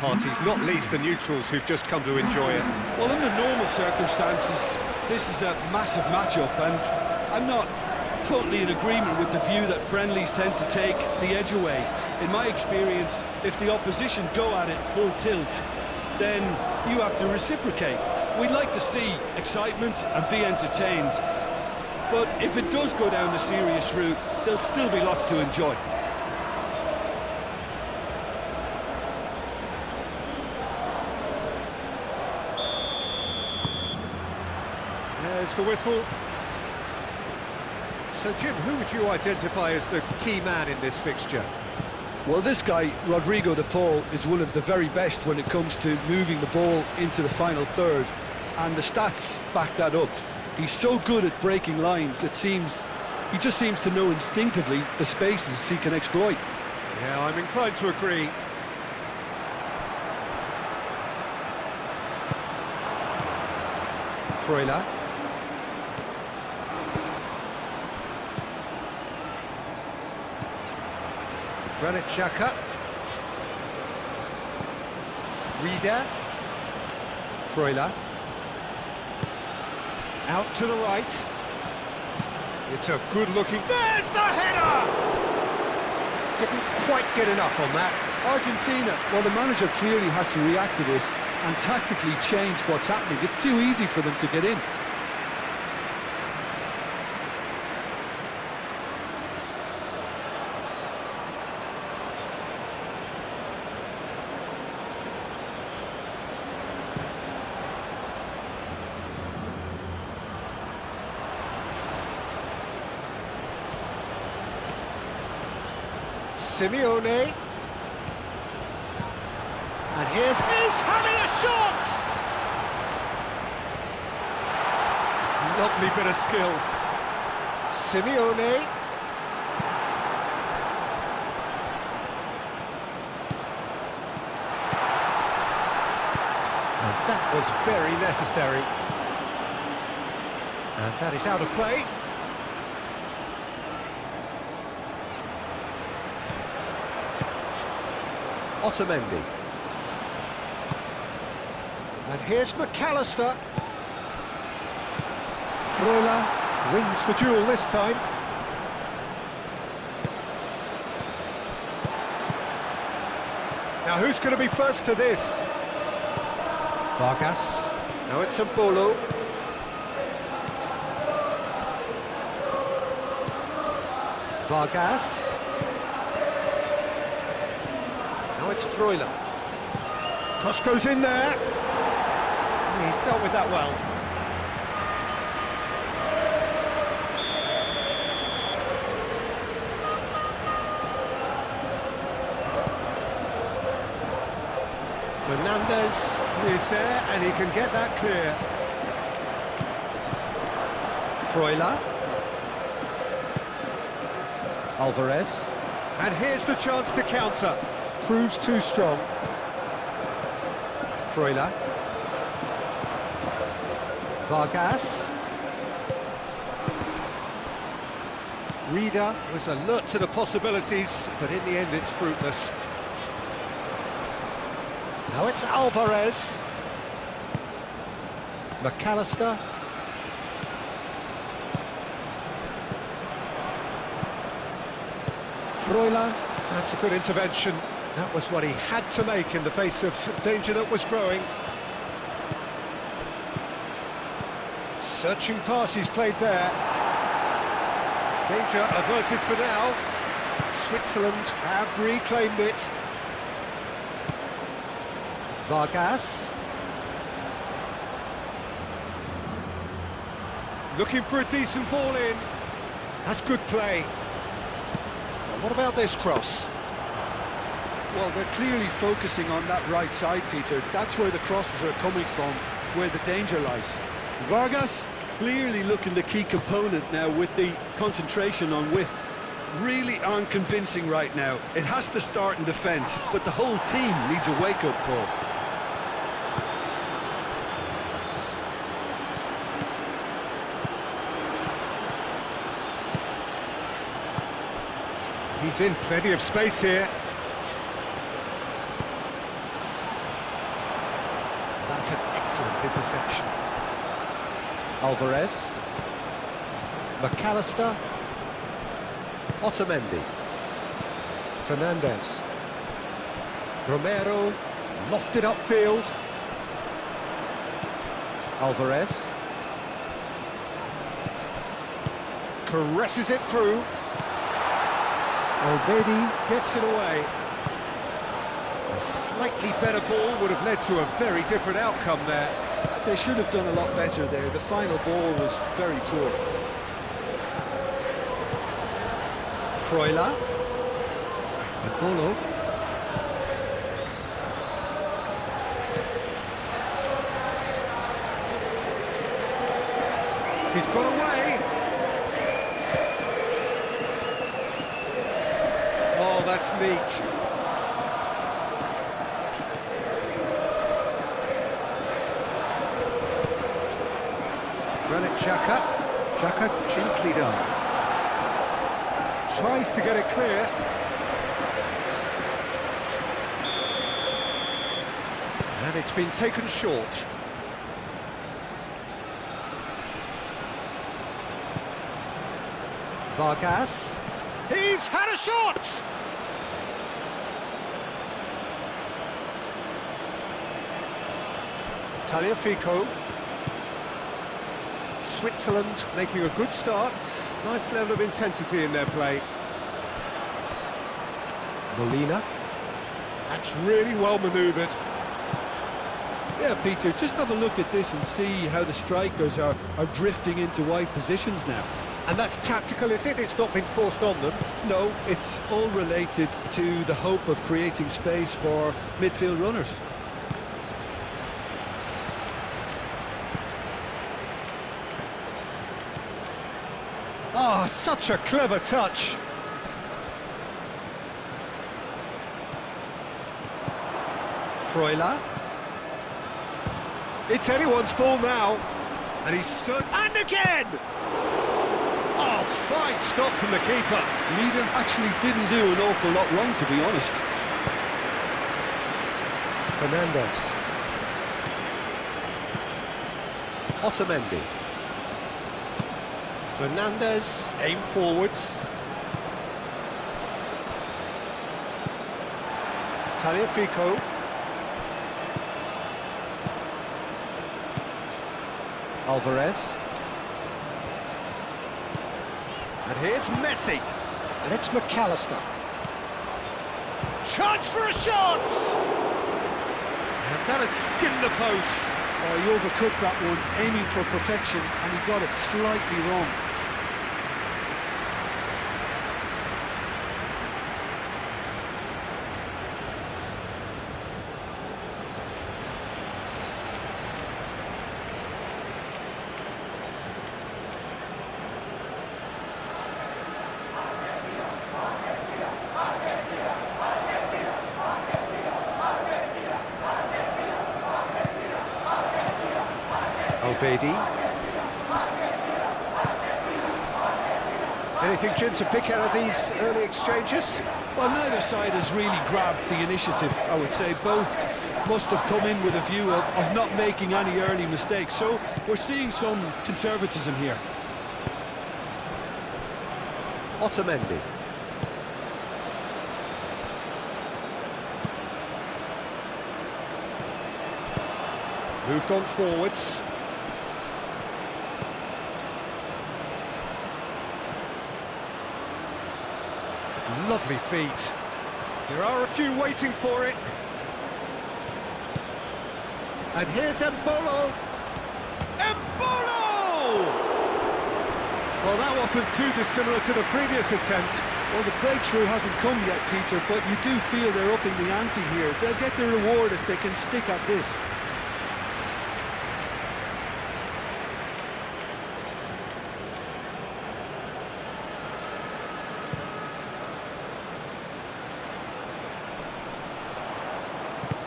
parties, not least the neutrals who've just come to enjoy it. Well, under normal circumstances, this is a massive matchup, and I'm not totally in agreement with the view that friendlies tend to take the edge away. In my experience, if the opposition go at it full tilt, then you have to reciprocate. We'd like to see excitement and be entertained, but if it does go down the serious route, there'll still be lots to enjoy. There's the whistle. So, Jim, who would you identify as the key man in this fixture? Well, this guy, Rodrigo de Paul, is one of the very best when it comes to moving the ball into the final third, and the stats back that up. He's so good at breaking lines, it seems he just seems to know instinctively the spaces he can exploit. Yeah, I'm inclined to agree. Freuler. Granit Xhaka. Reader. Freuler. Out to the right. It's a good-looking... There's the header! Didn't quite get enough on that. Argentina, well, the manager clearly has to react to this and tactically change what's happening. It's too easy for them to get in. Simeone. And here's having a shot! Lovely bit of skill. Simeone. And that was very necessary. And that is out of play. Otamendi. And here's McAllister. Freuler Wins the duel this time. Now who's going to be first to this? Vargas. Now it's a Bolo. Vargas. Now it's Freuler. Cross goes in there. He's dealt with that well. Fernandez is there and he can get that clear. Freuler. Alvarez. And here's the chance to counter. Proves too strong. Freuler. Vargas. Reader was alert to the possibilities, but in the end it's fruitless. Now it's Alvarez. McAllister. Freuler. That's a good intervention. That was what he had to make in the face of danger that was growing. Searching pass he's played there. Danger averted for now. Switzerland have reclaimed it. Vargas. Looking for a decent ball in. That's good play. But what about this cross? Well, they're clearly focusing on that right side, Peter. That's where the crosses are coming from, where the danger lies. Vargas clearly looking the key component now with the concentration on width. Really aren't convincing right now. It has to start in defence, but the whole team needs a wake-up call. He's in plenty of space here. That's an excellent interception. Alvarez. McAllister. Otamendi. Fernandez. Romero. Lofted upfield. Alvarez. Caresses it through. Valverde gets it away. A slightly better ball would have led to a very different outcome there. They should have done a lot better there. The final ball was very poor. Freuler. And Bolo. He's got away. Oh, that's neat. Granit Xhaka. Xhaka gently done. Tries to get it clear. And it's been taken short. Vargas. He's had a shot! Tagliafico. Switzerland making a good start. Nice level of intensity in their play. Molina. That's really well manoeuvred. Yeah, Peter, just have a look at this and see how the strikers are drifting into wide positions now. And that's tactical, is it? It's not been forced on them? No, it's all related to the hope of creating space for midfield runners. Oh, such a clever touch. Freuler. It's anyone's ball now. And he's and again! Oh, fine stop from the keeper. Leader actually didn't do an awful lot wrong, to be honest. Fernandez. Otamendi. Fernandez, aim forwards. Tagliafico. Alvarez. And here's Messi. And it's McAllister. Chance for a shot! And that has skimmed the post. Oh, he overcooked that one, aiming for perfection, and he got it slightly wrong. Valverde. Anything, Jim, to pick out of these early exchanges? Well, neither side has really grabbed the initiative, I would say. Both must have come in with a view of not making any early mistakes. So we're seeing some conservatism here. Otamendi. Moved on forwards. Lovely feet. There are a few waiting for it. And here's Embolo. Embolo! Well, that wasn't too dissimilar to the previous attempt. Well, the breakthrough hasn't come yet, Peter, but you do feel they're upping the ante here. They'll get the reward if they can stick at this.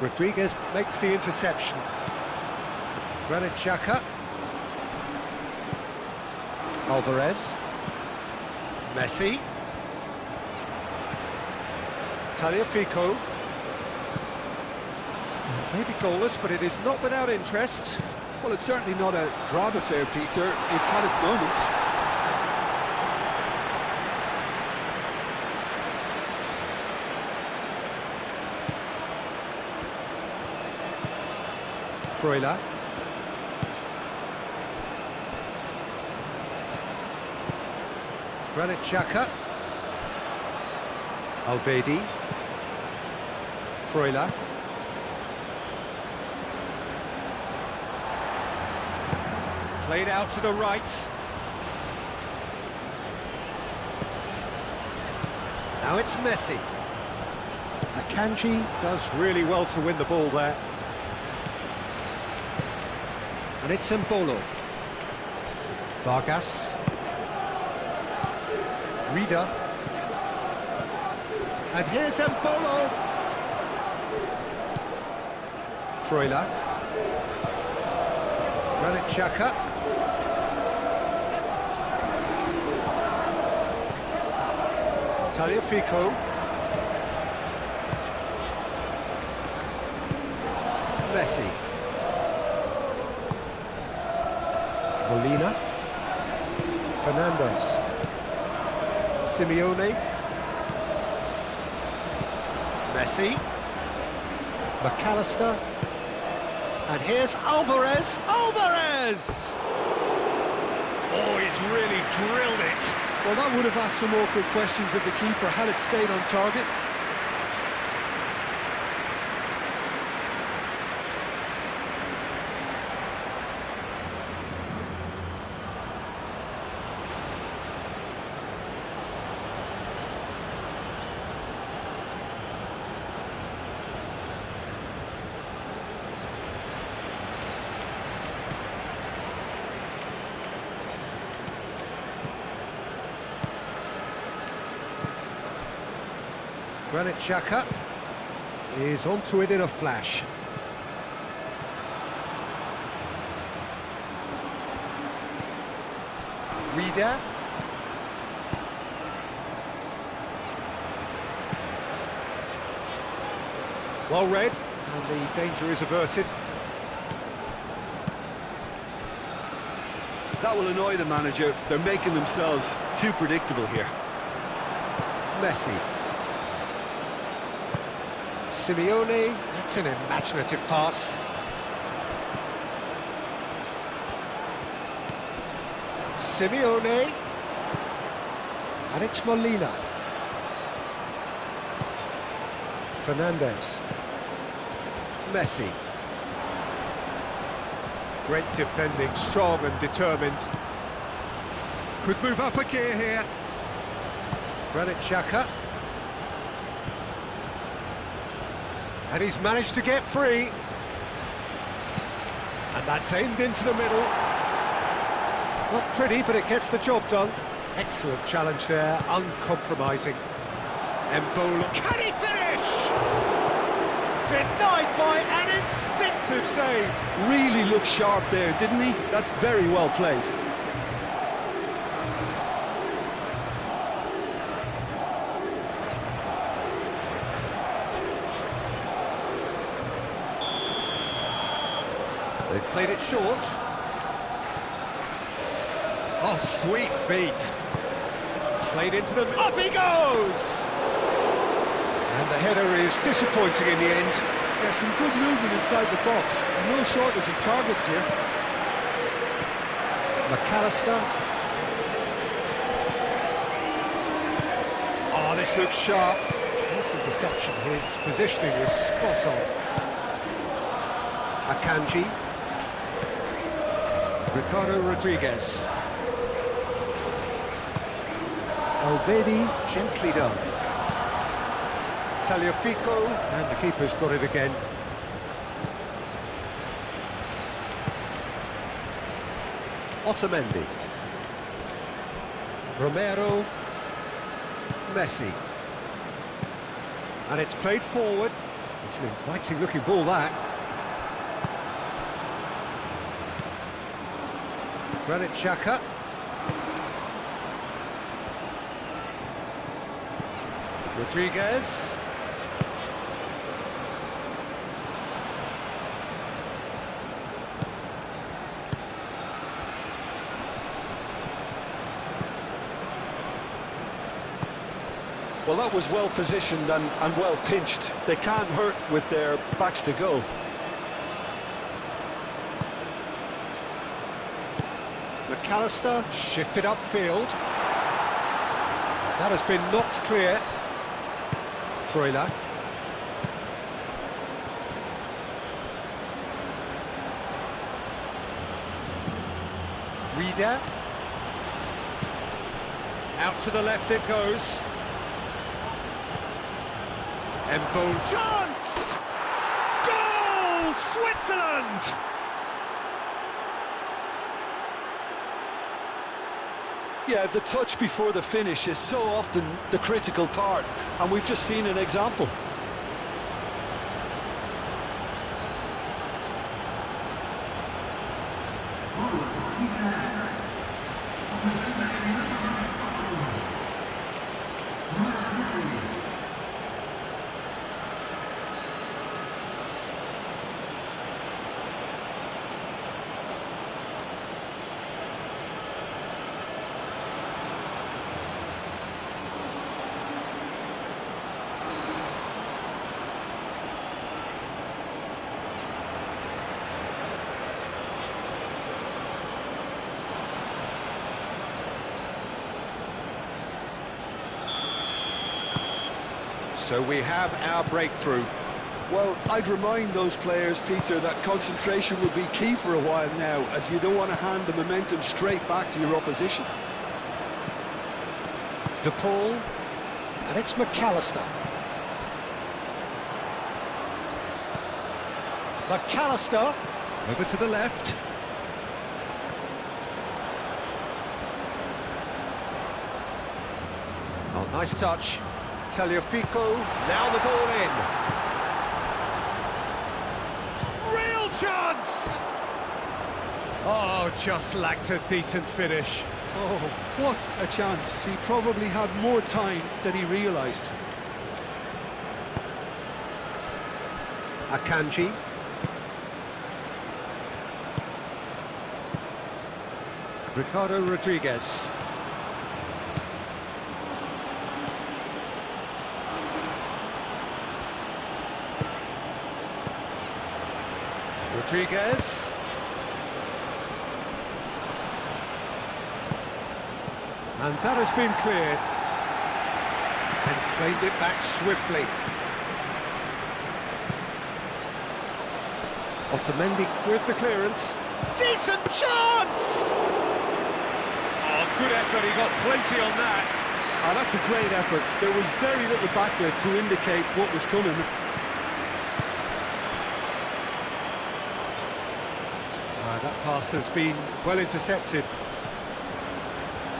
Rodriguez makes the interception. Granit Xhaka. Alvarez. Messi. Tagliafico. Maybe goalless, but it is not without interest. Well, it's certainly not a drab affair, Peter. It's had its moments. Freuler. Granit Xhaka. Alvedi. Freuler. Played out to the right. Now it's Messi. Akanji does really well to win the ball there. And it's Embolo. Vargas. Reader. And here's Embolo. Freuler. Granit Xhaka. Tagliafico. Messi. Molina. Fernandez. Simeone. Messi. McAllister. And here's Alvarez. Alvarez! Oh, he's really drilled it. Well, that would have asked some awkward questions of the keeper had it stayed on target. Granit Xhaka is onto it in a flash. Reader. Well read, and the danger is averted. That will annoy the manager. They're making themselves too predictable here. Messi. Simeone, that's an imaginative pass. Simeone. And it's Molina. Fernandez. Messi. Great defending, strong and determined. Could move up a gear here. Granit Xhaka. And he's managed to get free. And that's aimed into the middle. Not pretty, but it gets the job done. Excellent challenge there, uncompromising. Embolo, can he finish? Denied by an instinctive save. Really looked sharp there, didn't he? That's very well played. They've played it short. Oh, sweet feet. Played into them. Up he goes! And the header is disappointing in the end. Yeah, some good movement inside the box. No shortage of targets here. McAllister. Oh, this looks sharp. Nice interception. His positioning was spot on. Akanji. Ricardo Rodriguez. Alvedi, gently done. Tagliafico, and the keeper's got it again. Otamendi. Romero. Messi. And it's played forward. It's an inviting looking ball, that. Granit Xhaka. Rodriguez. Well, that was well positioned and well pinched. They can't hurt with their backs to goal. McAllister shifted upfield. That has been knocked clear. Freuler. Reader. Out to the left it goes. Embol chance! Goal! Switzerland! Yeah, the touch before the finish is so often the critical part, and we've just seen an example. So we have our breakthrough. Well, I'd remind those players, Peter, that concentration will be key for a while now, as you don't want to hand the momentum straight back to your opposition. De Paul, and it's McAllister. McAllister, over to the left. Oh, nice touch. Tagliafico, now the ball in. Real chance! Oh, just lacked a decent finish. Oh, what a chance. He probably had more time than he realised. Akanji. Ricardo Rodriguez. Rodriguez. And that has been cleared. And claimed it back swiftly. Otamendi with the clearance. Decent chance! Oh, good effort, he got plenty on that. Ah, that's a great effort. There was very little backlift to indicate what was coming. That pass has been well intercepted.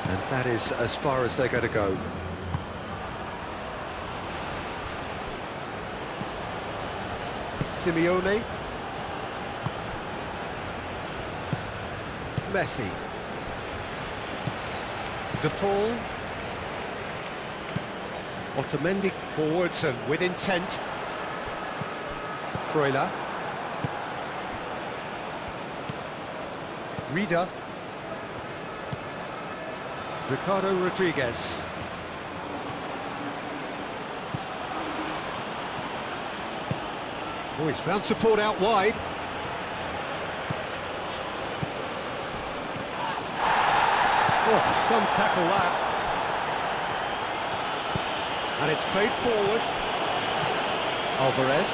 And that is as far as they're going to go. Simeone. Messi. De Paul. Otamendi forwards and with intent. Freuler. Reader. Ricardo Rodriguez. Oh, he's found support out wide. Oh, some tackle that. And it's played forward. Alvarez.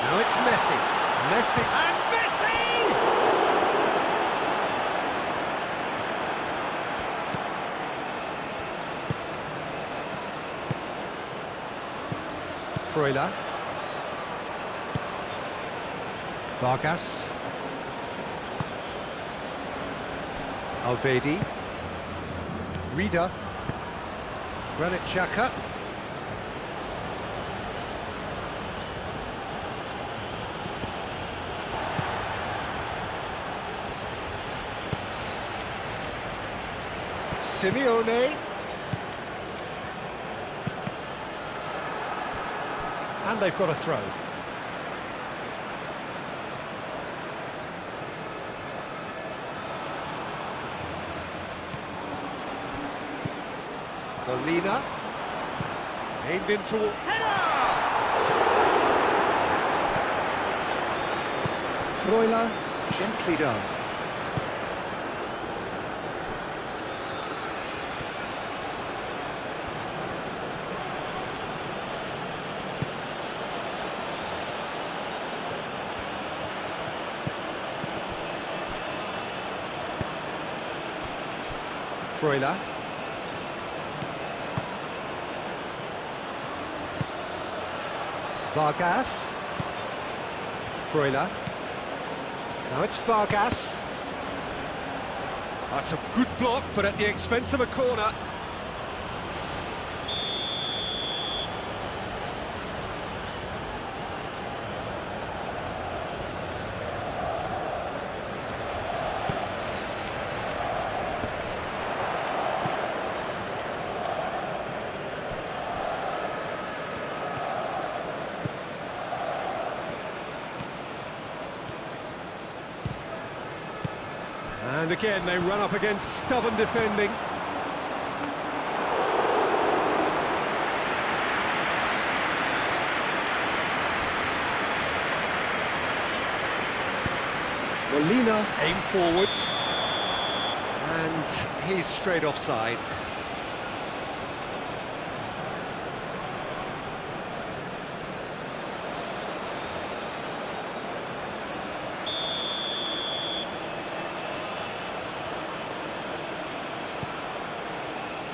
Now it's Messi. Messi and Messi! Freuler. Vargas. Alvedi. Reader. Granit Xhaka. Simeone. And they've got a throw. Molina. Aimed into... Header! Freuler, gently done. Freuler. Vargas. Freuler. Now it's Vargas. That's a good block, but at the expense of a corner. And again, they run up against stubborn defending. Molina aimed forwards. And he's straight offside.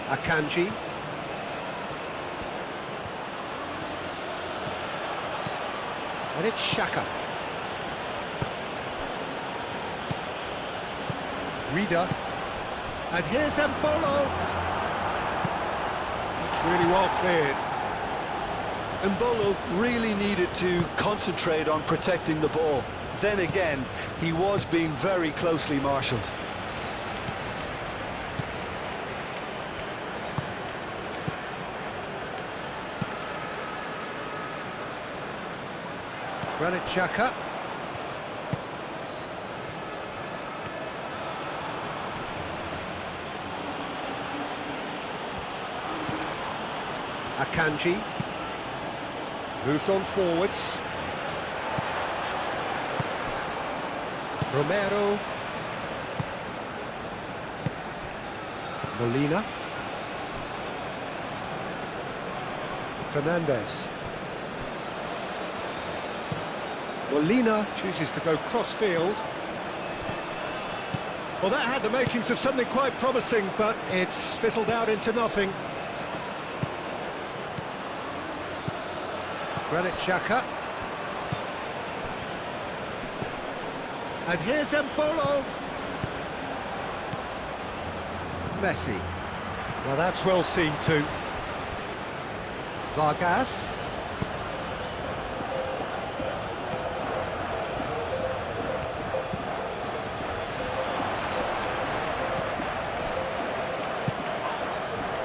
Akanji. And it's Xhaka. Reader. And here's Embolo. It's really well cleared. Embolo really needed to concentrate on protecting the ball. Then again, he was being very closely marshalled. Granit Xhaka. Akanji. Moved on forwards. Romero. Molina. Fernandez. Molina chooses to go cross-field. Well, that had the makings of something quite promising, but it's fizzled out into nothing. Granit Xhaka. And here's Embolo. Messi. Well, that's well seen too. Vargas.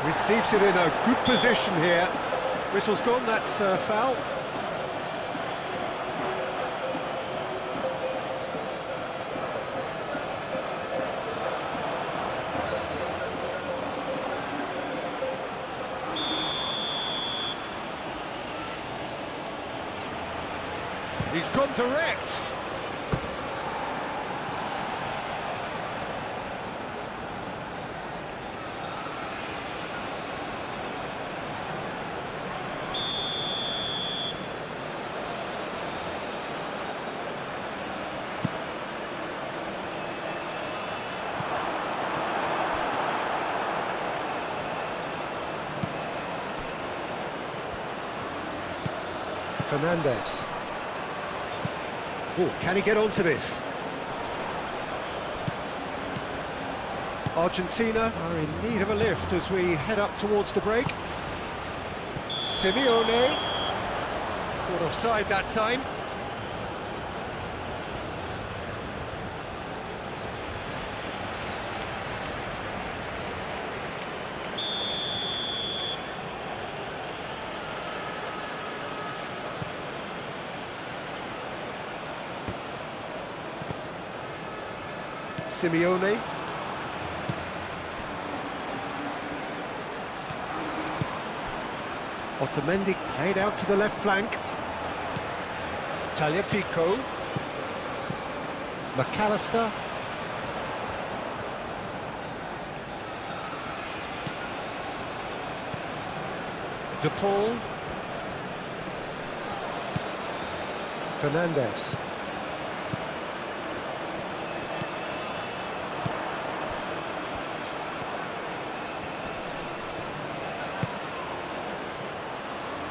Receives it in a good position here. Whistle's gone, that's foul. He's gone direct. Fernandez. Oh, can he get onto this? Argentina are in need of a lift as we head up towards the break. Simeone. Caught offside that time. Simeone. Otamendi played out to the left flank. Tagliafico. McAllister. De Paul. Fernandez.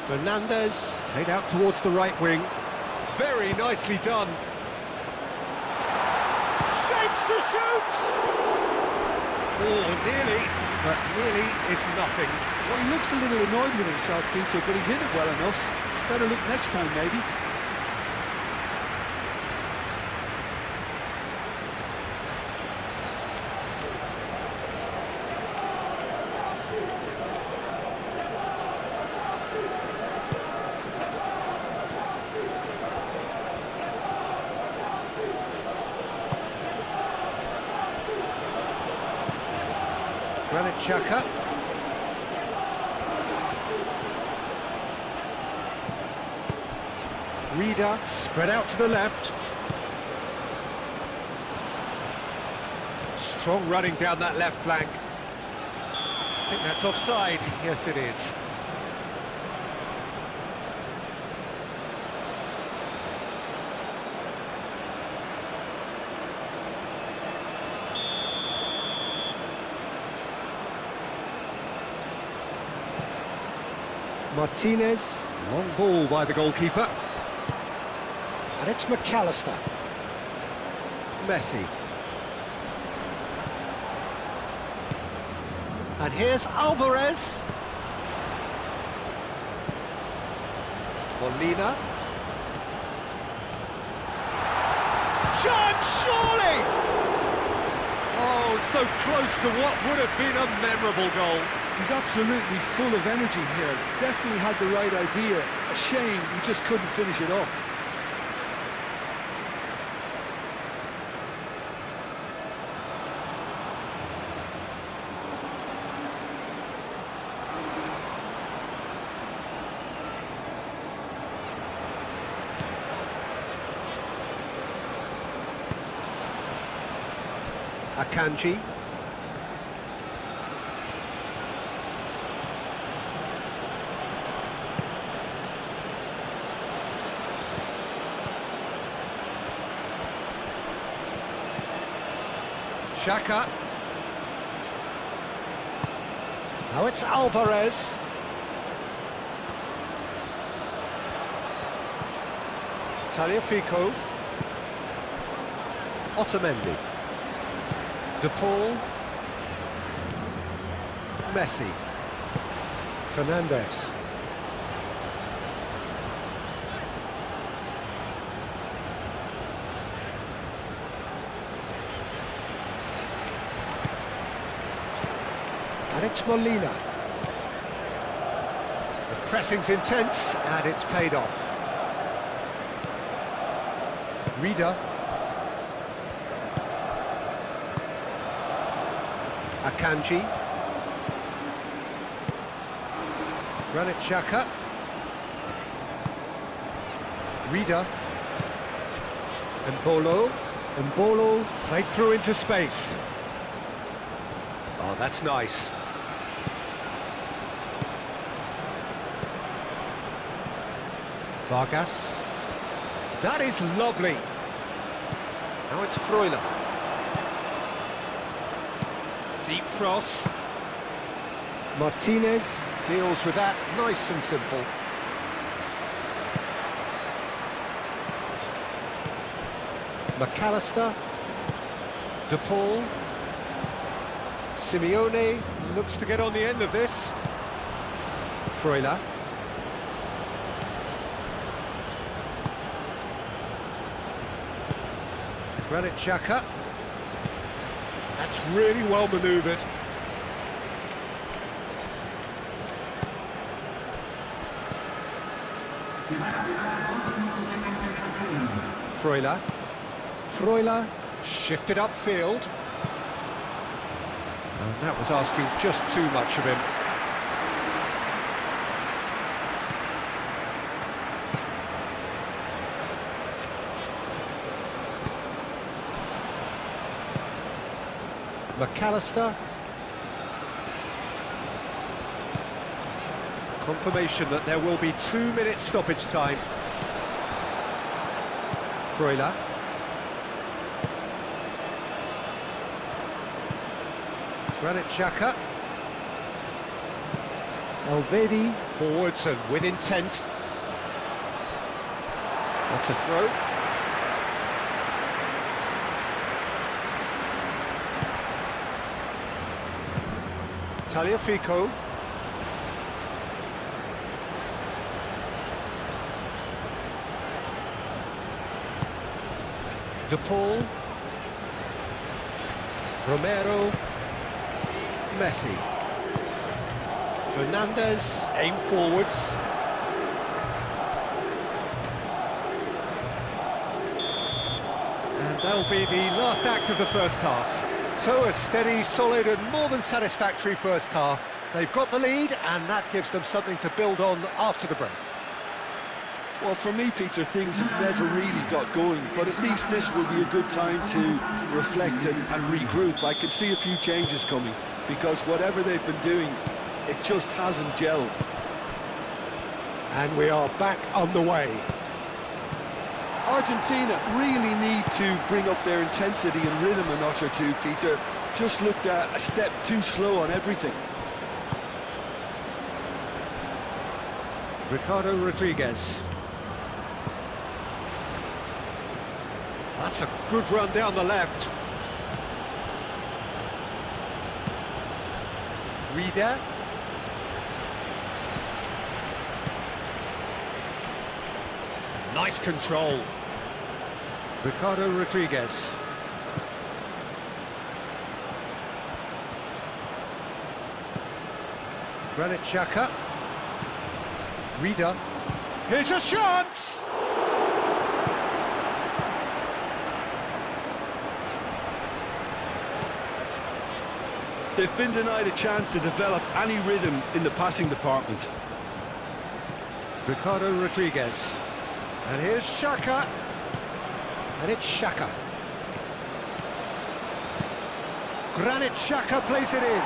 Fernandez played out towards the right wing. Very nicely done. Shapes to shoot! Oh, nearly, but nearly is nothing. Well, he looks a little annoyed with himself, Peter, but he hit it well enough. Better look next time, maybe. Granit Xhaka. Reader spread out to the left. Strong running down that left flank. I think that's offside. Yes, it is. Martinez, long ball by the goalkeeper. And it's McAllister. Messi. And here's Alvarez. Molina. Chance, surely! Oh, so close to what would have been a memorable goal. He's absolutely full of energy here. Definitely had the right idea. A shame he just couldn't finish it off. Akanji. Xhaka. Now it's Alvarez. Tagliafico. Otamendi. De Paul. Messi. Fernandez. And it's Molina. The pressing's intense, and it's paid off. Reader. Akanji. Granit Xhaka. Reader. Mbolo played through into space. Oh, that's nice. Vargas. That is lovely. Now it's Freuler. Deep cross. Martinez deals with that nice and simple. McAllister. De Paul. Simeone looks to get on the end of this. Freuler. Granit Xhaka. That's really well manoeuvred. Freuler shifted upfield. And that was asking just too much of him. McAllister. Confirmation that there will be 2 minutes stoppage time. Freuler. Granit Xhaka. Elvedi forwards and with intent. That's a throw. Tagliafico. De Paul. Romero. Messi. Fernandez, aim forwards. And that'll be the last act of the first half. So a steady, solid and more than satisfactory first half. They've got the lead and that gives them something to build on after the break. Well, for me, Peter, things have never really got going, but at least this will be a good time to reflect and regroup. I could see a few changes coming, because whatever they've been doing, it just hasn't gelled. And we are back on the way. Argentina really need to bring up their intensity and rhythm a notch or two, Peter. Just looked a step too slow on everything. Ricardo Rodriguez. That's a good run down the left. Reader. Nice control. Ricardo Rodriguez. Granit Xhaka. Reader. Here's a chance! They've been denied a chance to develop any rhythm in the passing department. Ricardo Rodriguez. And here's Xhaka. And it's Xhaka. Granit Xhaka plays it in.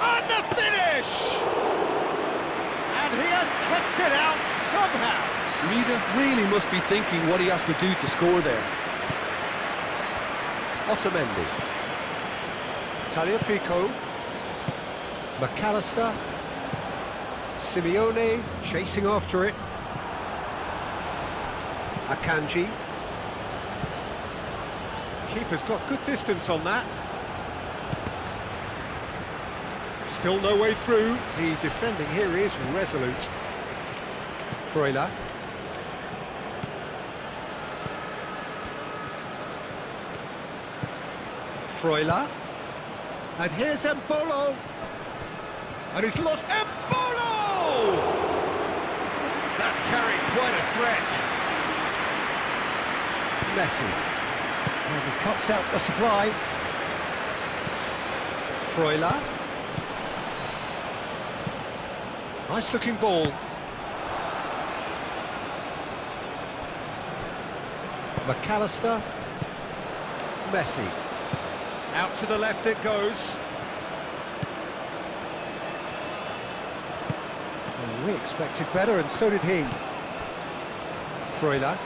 And the finish! And he has kept it out somehow. Reader really must be thinking what he has to do to score there. Otamendi. Tagliafico. McAllister. Simeone chasing after it. Akanji. Keeper's got good distance on that. Still no way through. The defending here is resolute. Freuler. Freuler. And here's Embolo. And he's lost Embolo! That carried quite a threat. Messi. And he cuts out the supply. Freuler. Nice looking ball. McAllister. Messi. Out to the left it goes. Well, we expected better and so did he. Freuler.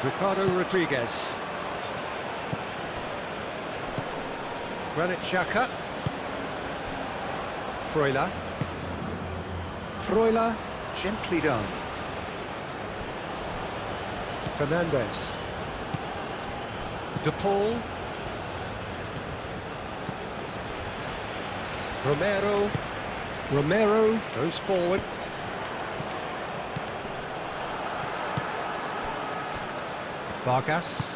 Ricardo Rodriguez. Granit Xhaka. Freuler. Freuler, gently done. Fernandez. De Paul. Romero. Romero goes forward. Vargas.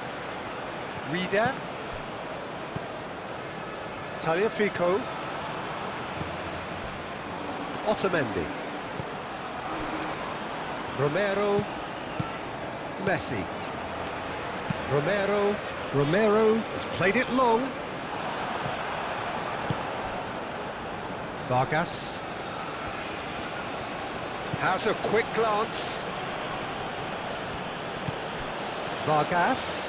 Reader. Tagliafico. Otamendi. Romero. Messi. Romero. Romero has played it long. Vargas. Has a quick glance. Vargas.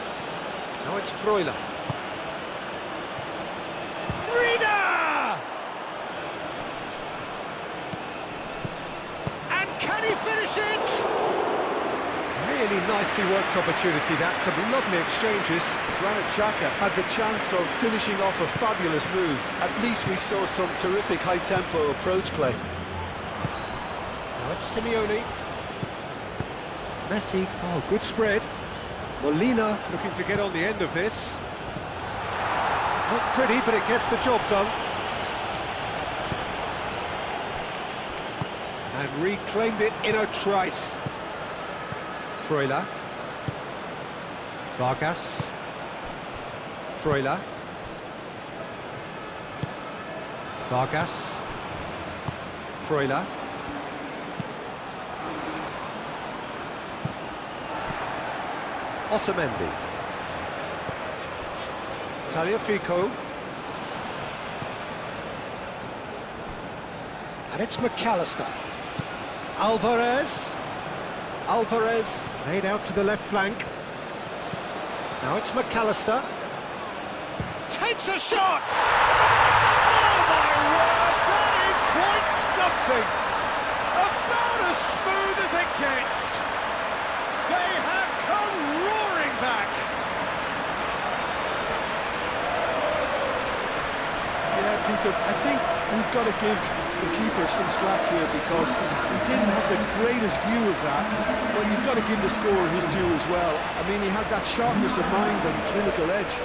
Now it's Freuler. Reader! And can he finish it? Really nicely worked opportunity, that's some lovely exchanges. Granit Xhaka had the chance of finishing off a fabulous move. At least we saw some terrific high-tempo approach play. Now it's Simeone. Messi, oh, good spread. Molina looking to get on the end of this. Not pretty, but it gets the job done. And reclaimed it in a trice. Freuler. Vargas. Freuler. Vargas. Freuler. Otamendi. Tagliafico. And it's McAllister. Alvarez. Alvarez played out to the left flank. Now it's McAllister. Takes a shot! Oh my word, that is quite something! About as smooth as it gets. They have come roaring back. Yeah, Peter, I think we've got to give the keeper some slack here because he didn't have the greatest view of that, but you've got to give the scorer his due as well. I mean, he had that sharpness of mind and clinical edge.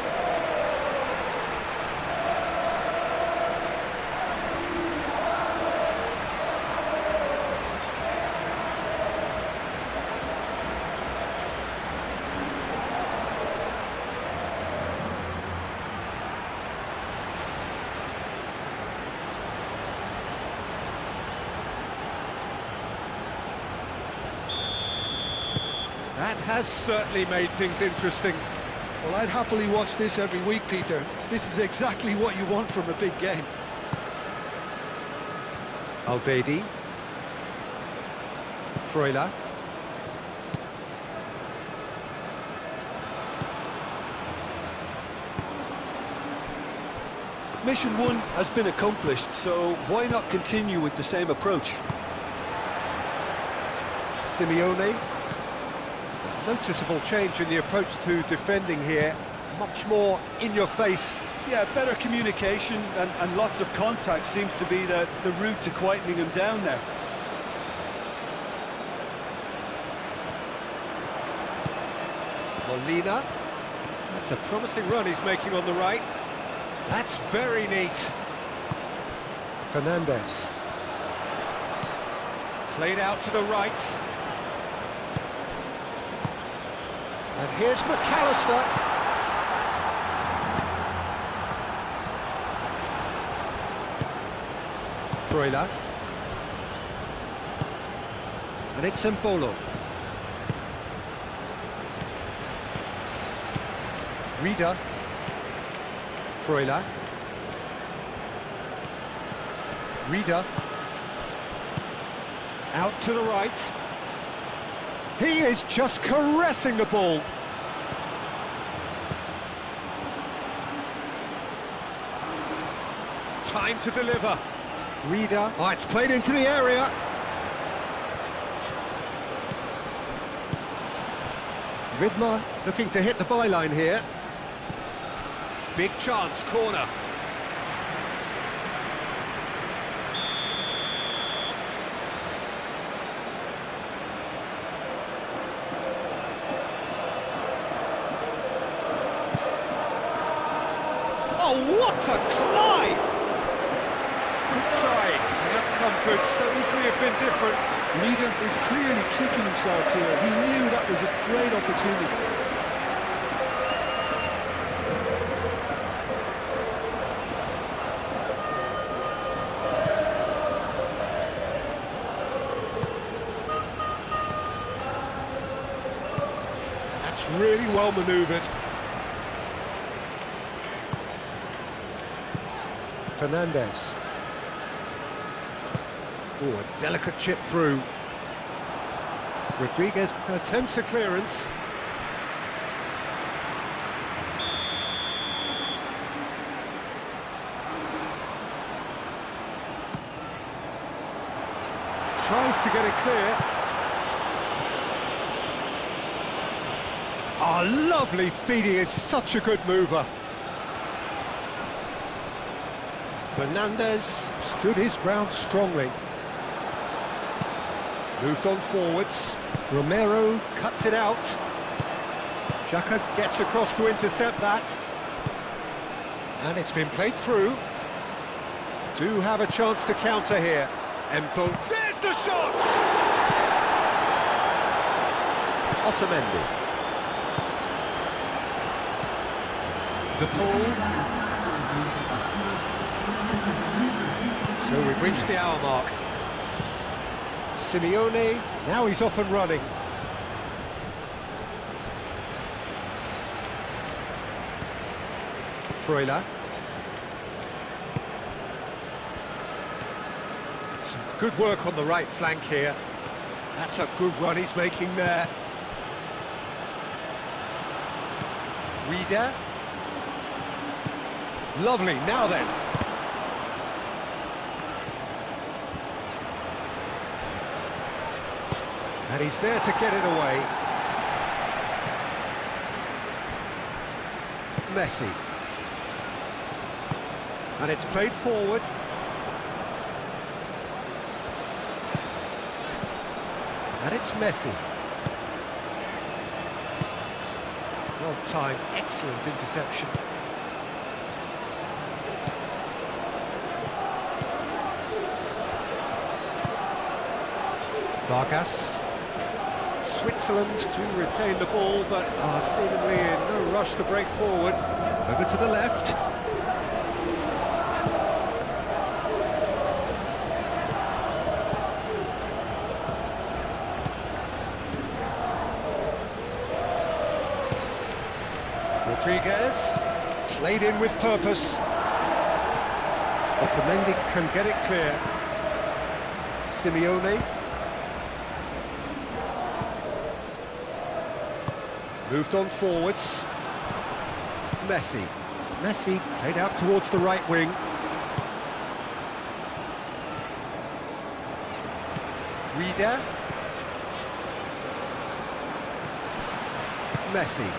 That has certainly made things interesting. Well, I'd happily watch this every week, Peter. This is exactly what you want from a big game. Alvedi. Freuler. Mission 1 has been accomplished, so why not continue with the same approach? Simeone. Noticeable change in the approach to defending here. Much more in your face. Yeah, better communication and lots of contact seems to be the route to quietening him down now. Molina. That's a promising run he's making on the right. That's very neat. Fernandez. Played out to the right. And here's McAllister. Freuler. And it's Embolo. Reader. Freuler. Reader. Out to the right. He is just caressing the ball. Time to deliver. Reader. Oh, it's played into the area. Vidmar looking to hit the byline here. Big chance, corner. Oh, what a climb! Good try. The outcome could so easily have been different. Reader is clearly kicking himself here. He knew that was a great opportunity. That's really well manoeuvred. Fernandez. Oh, a delicate chip through. Rodriguez attempts a clearance. Tries to get it clear. Oh, lovely feed. He is such a good mover. Fernandez stood his ground strongly. Moved on forwards. Romero cuts it out. Xhaka gets across to intercept that. And it's been played through. Do have a chance to counter here. Embo, there's the shot! Otamendi. The pull. So we've reached the hour mark. Simeone, now he's off and running. Freuler. Some good work on the right flank here. That's a good run he's making there. Reader. Lovely, now then. And he's there to get it away. Messi. And it's played forward. And it's Messi. Well timed, excellent interception. Vargas. Switzerland to retain the ball, but are seemingly in no rush to break forward. Over to the left. Rodriguez, played in with purpose. Otamendi can get it clear. Simeone. Moved on forwards. Messi. Messi played out towards the right wing. Reader. Messi.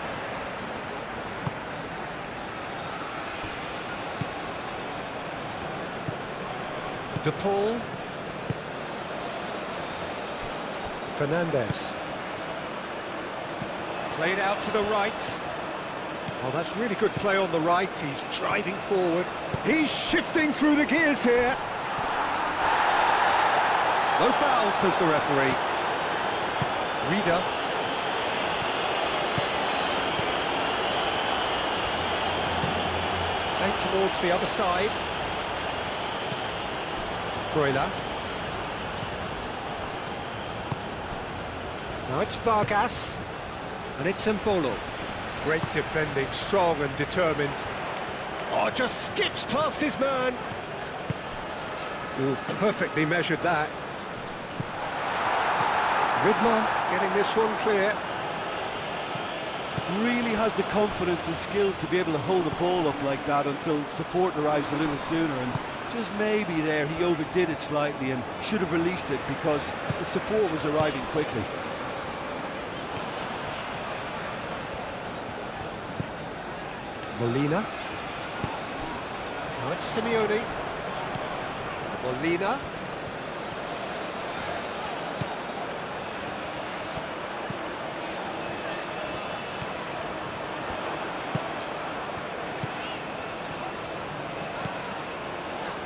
De Paul. Fernandez. Played out to the right. Oh, that's really good play on the right. He's driving forward. He's shifting through the gears here. No foul, says the referee. Reader. Played towards the other side. Freuler. Now it's Vargas. And it's Mbolo. Great defending, strong and determined. Oh, just skips past his man. Oh, perfectly measured that. Vidmar getting this one clear. Really has the confidence and skill to be able to hold the ball up like that until support arrives a little sooner, and just maybe there he overdid it slightly and should have released it because the support was arriving quickly. Molina. Now it's Simeone. Molina.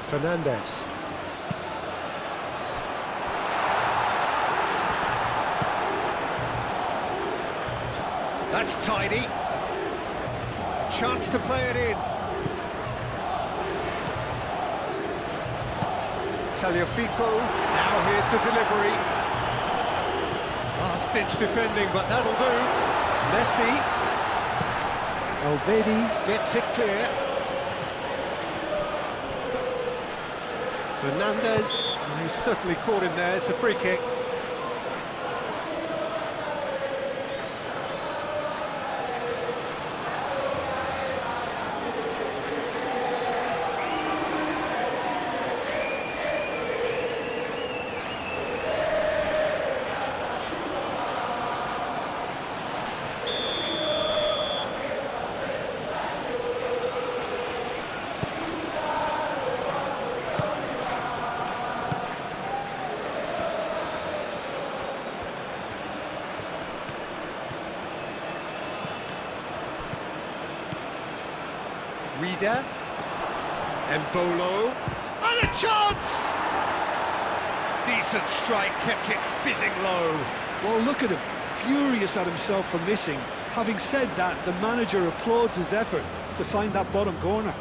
Fernandez. That's tidy. Chance to play it in. Tagliafico, now here's the delivery. Last-ditch defending, but that'll do. Messi. Alvedi gets it clear. Fernandez, he's certainly caught him there. It's a free kick. Reader. Embolo. And a chance! Decent strike, kept it fizzing low. Well, look at him, furious at himself for missing. Having said that, the manager applauds his effort to find that bottom corner.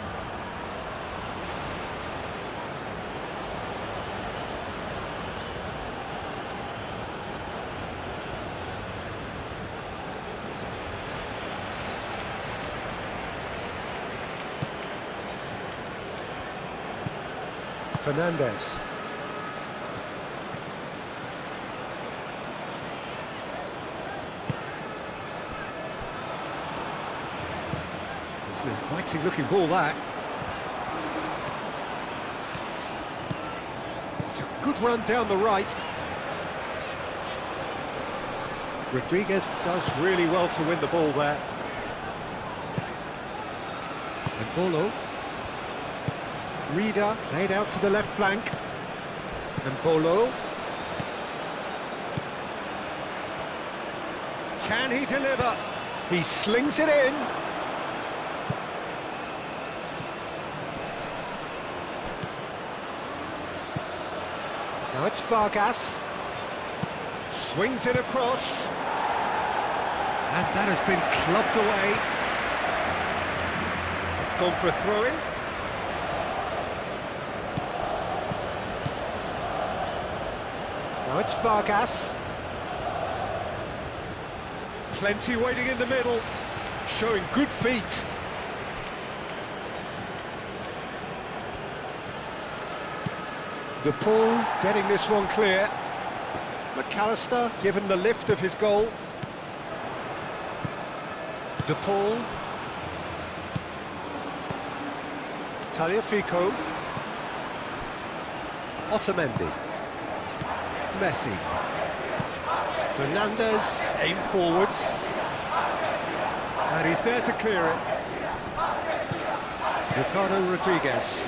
Fernandez. It's an inviting looking ball, that. It's a good run down the right. Rodriguez does really well to win the ball there. Embolo. Reader played out to the left flank. Embolo. Can he deliver? He slings it in. Now it's Vargas. Swings it across. And that has been clubbed away. It's gone for a throw-in. Now it's Vargas. Plenty waiting in the middle, showing good feet. The pull, getting this one clear. McAllister given the lift of his goal. De Paul. Tagliafico. Otamendi. Messi. Fernandez, aim forwards. And he's there to clear it. Ricardo Rodriguez.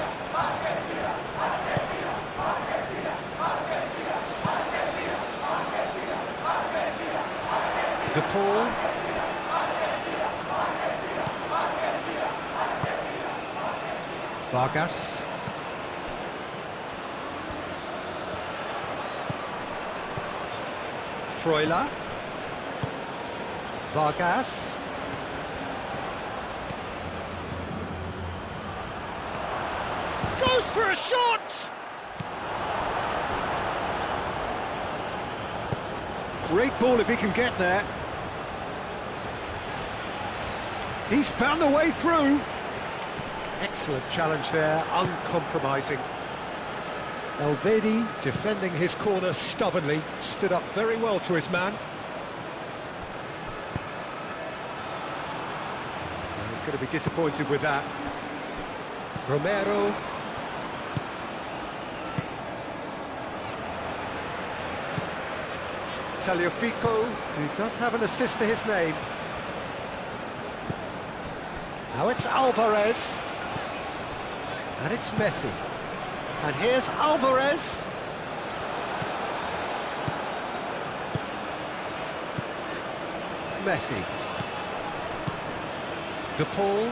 De Paul. Vargas. Freuler. Vargas. Goes for a shot! Great ball if he can get there. He's found a way through. Excellent challenge there, uncompromising. Elvedi defending his corner stubbornly, stood up very well to his man. And he's going to be disappointed with that. Romero. Tagliafico, who does have an assist to his name. Now it's Alvarez. And it's Messi. And here's Alvarez. Messi. De Paul.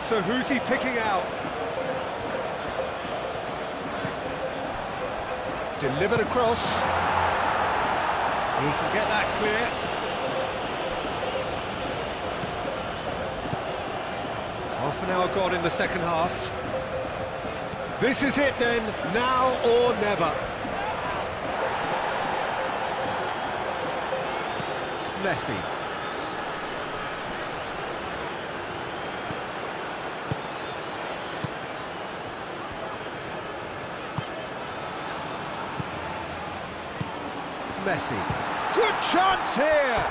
So who's he picking out? Delivered across. He can get that clear. Half an hour gone in the second half. This is it then, now or never. Messi. Messi. Good chance here!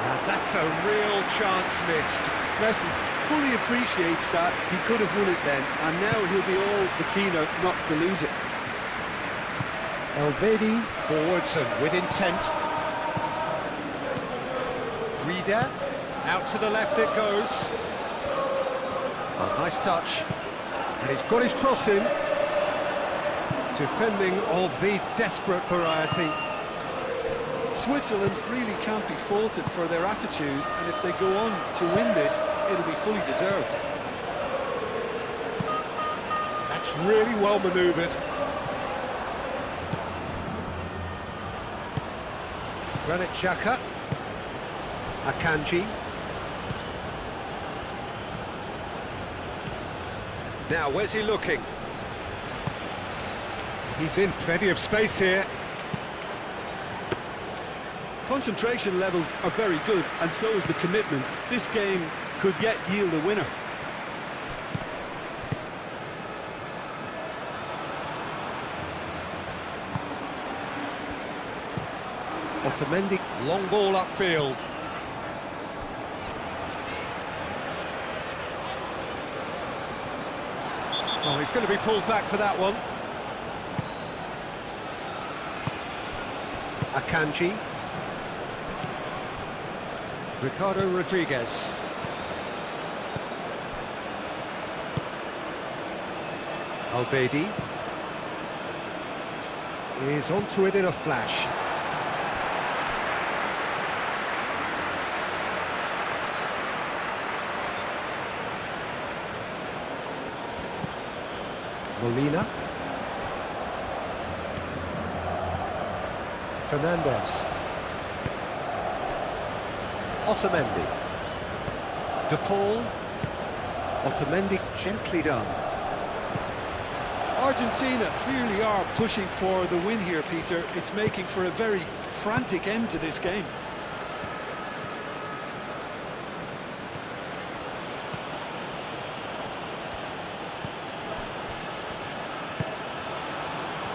And that's a real chance missed. Messi fully appreciates that he could have won it then, and now he'll be all the keener not to lose it. Elvedi forwards and with intent. Reader, out to the left it goes. Oh, nice touch. And he's got his cross in. Defending of the desperate variety. Switzerland really can't be faulted for their attitude, and if they go on to win this, it'll be fully deserved. That's really well manoeuvred. Granit Xhaka. Akanji. Now, where's he looking? He's in plenty of space here. Concentration levels are very good, and so is the commitment. This game could yet yield a winner. Otamendi, long ball upfield. Oh, he's going to be pulled back for that one. Akanji. Ricardo Rodriguez. Alvedi is onto it in a flash. Molina. Fernandez. Otamendi. De Paul. Otamendi gently done. Argentina clearly are pushing for the win here, Peter. It's making for a very frantic end to this game.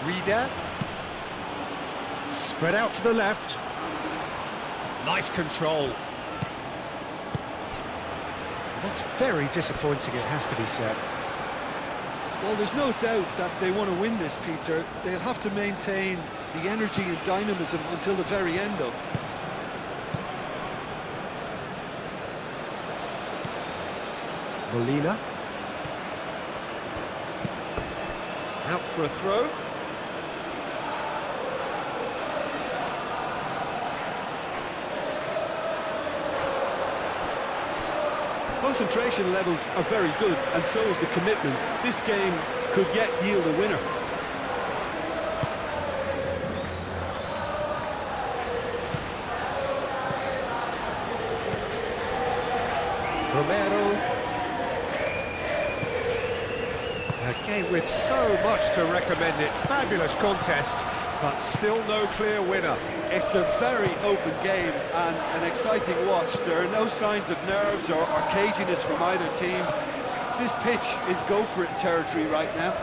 Reader. Spread out to the left. Nice control. That's very disappointing, it has to be said. Well, there's no doubt that they want to win this, Peter. They'll have to maintain the energy and dynamism until the very end, though. Molina. Out for a throw. Concentration levels are very good, and so is the commitment. This game could yet yield a winner. Romero. A game with so much to recommend it. Fabulous contest, but still no clear winner. It's a very open game and an exciting watch. There are no signs of nerves or caginess from either team. This pitch is go-for-it territory right now.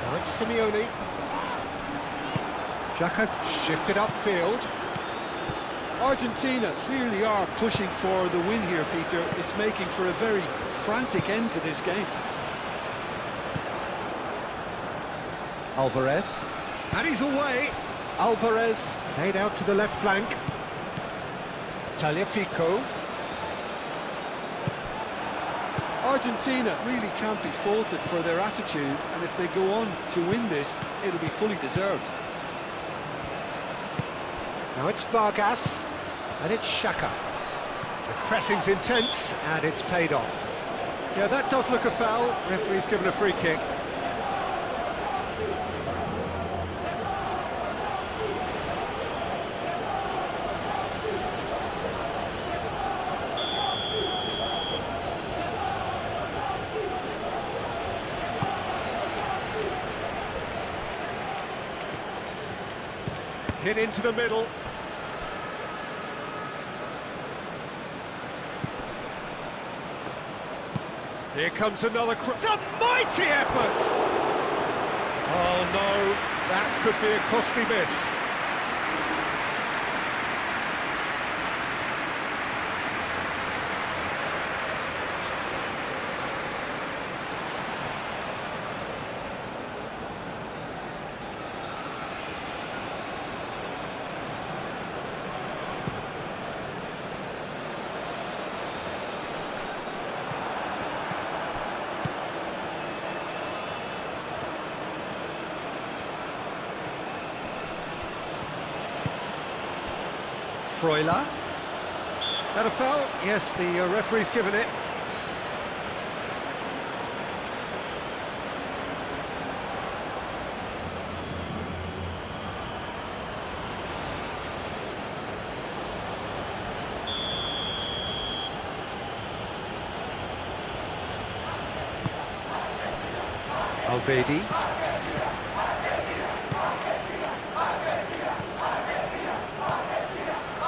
Now it's Simeone. Xhaka shifted upfield. Argentina clearly are pushing for the win here, Peter. It's making for a very frantic end to this game. Alvarez. And he's away. Alvarez played out to the left flank. Tagliafico. Argentina really can't be faulted for their attitude, and if they go on to win this, it'll be fully deserved. Now it's Vargas, and it's Xhaka. The pressing's intense, and it's paid off. Yeah, that does look a foul. Referee's given a free kick. Hit into the middle. Here comes another cross. It's a mighty effort! Oh no, that could be a costly miss. Freuler. That a foul? Yes, the referee's given it. Alvedi.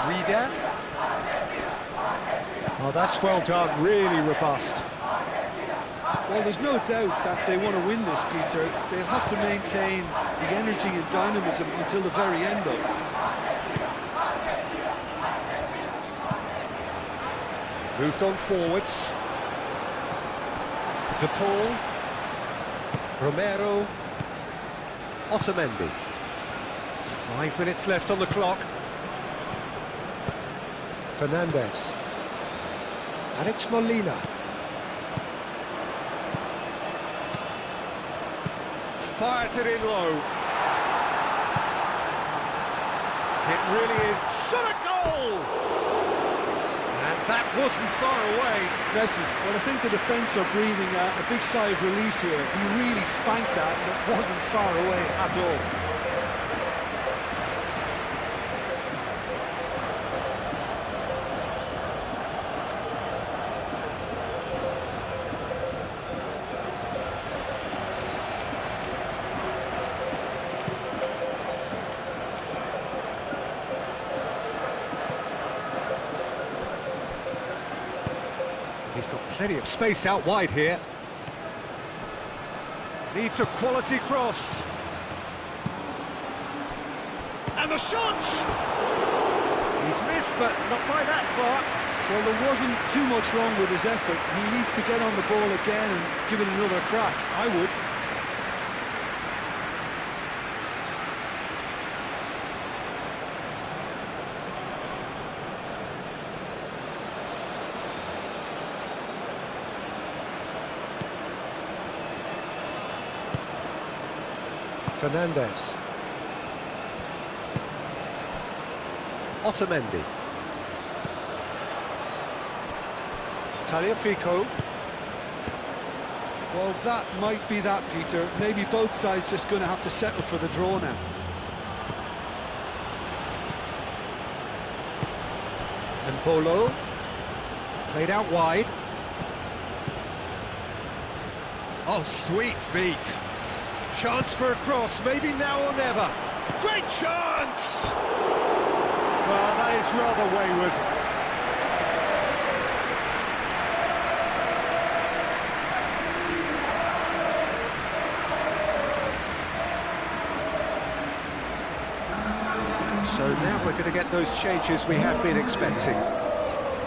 Rida. Oh, that's well done, really robust. Well, there's no doubt that they want to win this, Peter. They'll have to maintain the energy and dynamism until the very end, though. Moved on forwards. De Paul. Romero. Otamendi. 5 minutes left on the clock. Fernandez. Alex Molina. Fires it in low. It really is. Shot a goal! And that wasn't far away. Listen, well, I think the defence are breathing a big sigh of relief here. He really spanked that, and it wasn't far away at all. He's got plenty of space out wide here. Needs a quality cross. And the shot! He's missed, but not by that far. Well, there wasn't too much wrong with his effort. He needs to get on the ball again and give it another crack. I would. Fernandez. Otamendi. Tagliafico. Well, that might be that, Peter. Maybe both sides just going to have to settle for the draw now. And Bolo. Played out wide. Oh, sweet feet. Chance for a cross, maybe now or never. Great chance! Well, that is rather wayward. So now we're going to get those changes we have been expecting.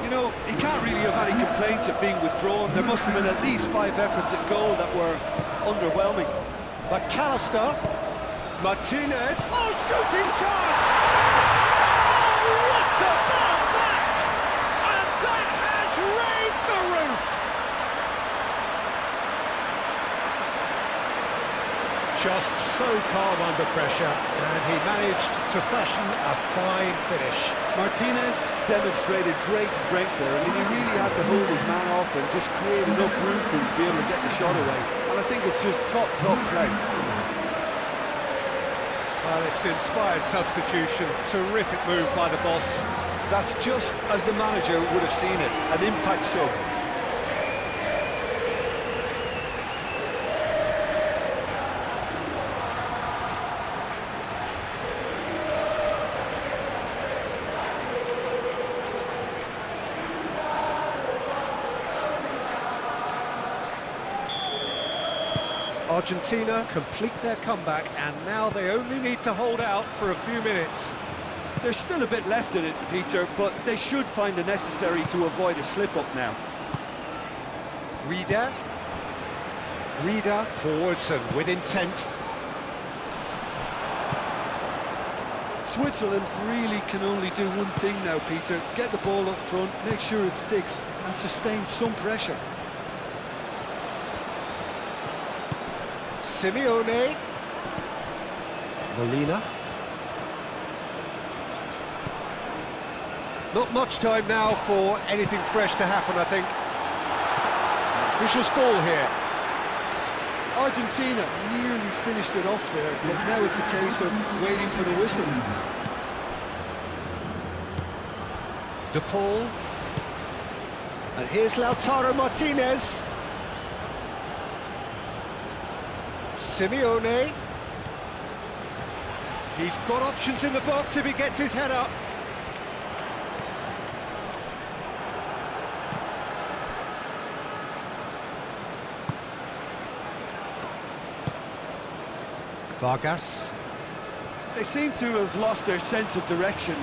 You know, he can't really have any complaints at being withdrawn. There must have been at least 5 efforts at goal that were underwhelming. McAllister, Martinez, oh, shooting chance! Oh, what about that? And that has raised the roof! Just so calm under pressure, and he managed to fashion a fine finish. Martinez demonstrated great strength there. I mean, he really had to hold his man off and just create enough room for him to be able to get the shot away. And I think it's just top play. Well, it's an inspired substitution. Terrific move by the boss. That's just as the manager would have seen it, an impact sub. Argentina complete their comeback, and now they only need to hold out for a few minutes. There's still a bit left in it, Peter, but they should find the necessary to avoid a slip-up now. Rida. Rida forwards and with intent. Switzerland really can only do one thing now, Peter. Get the ball up front, make sure it sticks, and sustain some pressure. Simeone. Molina. Not much time now for anything fresh to happen, I think. Vicious ball here. Argentina nearly finished it off there, but now it's a case of waiting for the whistle. De Paul. And here's Lautaro Martinez. Simeone. He's got options in the box if he gets his head up. Vargas. They seem to have lost their sense of direction.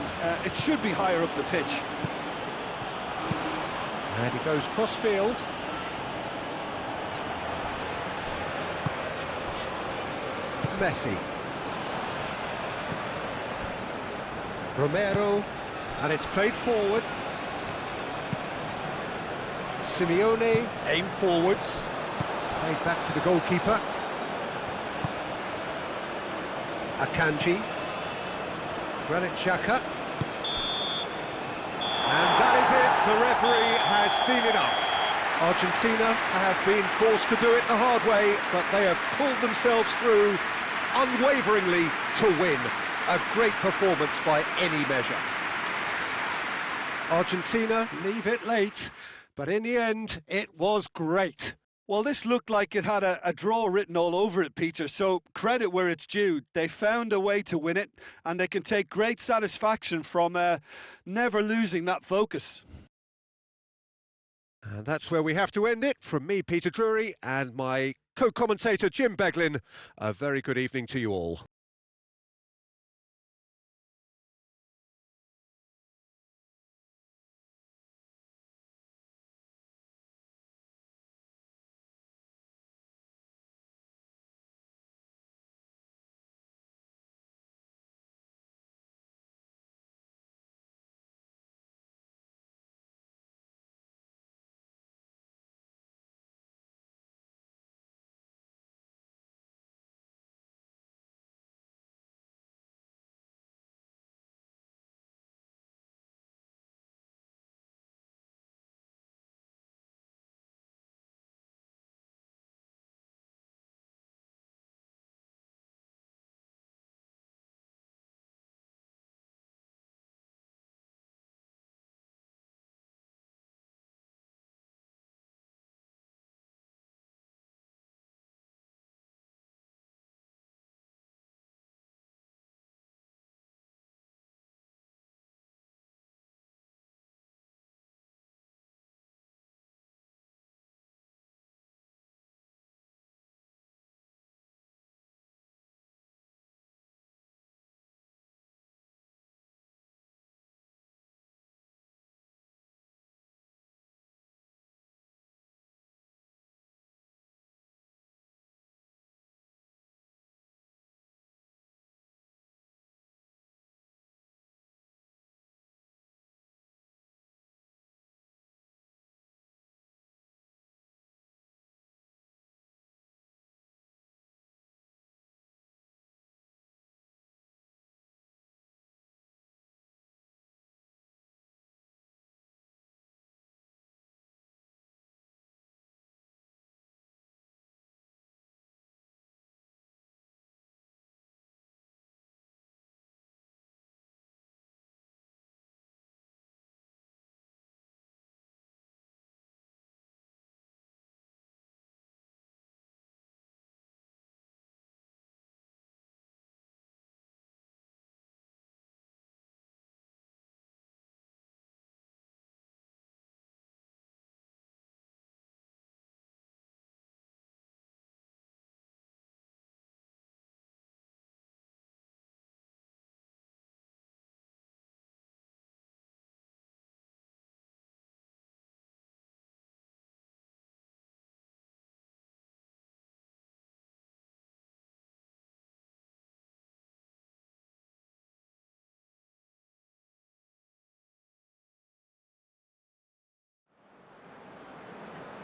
It should be higher up the pitch. And he goes cross-field. Messi. Romero. And it's played forward. Simeone aimed forwards. Played back to the goalkeeper. Akanji, Granit Xhaka, and that is it. The referee has seen enough. Argentina have been forced to do it the hard way, but they have pulled themselves through unwaveringly to win. A great performance by any measure. Argentina leave it late, but in the end, it was great. Well, this looked like it had a draw written all over it, Peter, so credit where it's due. They found a way to win it, and they can take great satisfaction from never losing that focus. And that's where we have to end it. From me, Peter Drury, and my co-commentator, Jim Beglin. A very good evening to you all.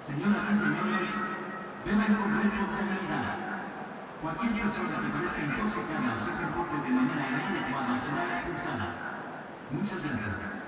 Señoras y señores, deben con responsabilidad. Cualquier persona que parezca intoxicada o se comporte de manera inadecuada será expulsada. Muchas gracias.